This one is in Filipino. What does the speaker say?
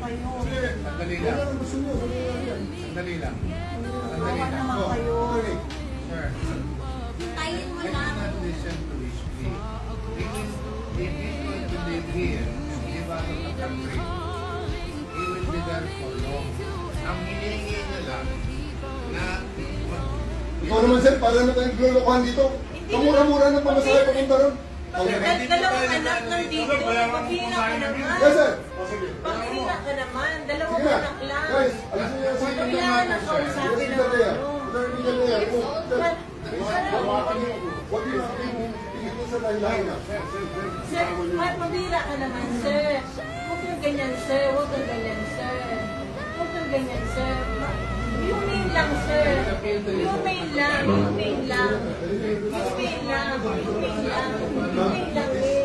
kayo. Sandali lang. Sandali lang. Kawawa naman kayo. Sir, Tayin mo I lang. cannot listen to his plea. If he's going to live here and give out of the country, he will be there for long. Ang hinihingi niya lang na Ikaw naman sir, para naman tayong glolokohan dito. Kamura-mura ng pamasahe papunta ron. Dalawang anak nandito. Paghina ka naman. Yes sir. Paghina ka naman. Dalawang Sige na. anak lang. Guys, alisin niyo yung sige. Kailangan na kausapin ng ano. Huwag niyo na tingin sa lahi-lahi na. Sir, mabira ka naman, sir. Huwag kang ganyan, sir. Huwag kang ganyan, sir. Huwag kang ganyan, sir. Humane lang, sir. Humane lang. Humane lang. Humane lang. Humane lang. Humane lang, eh.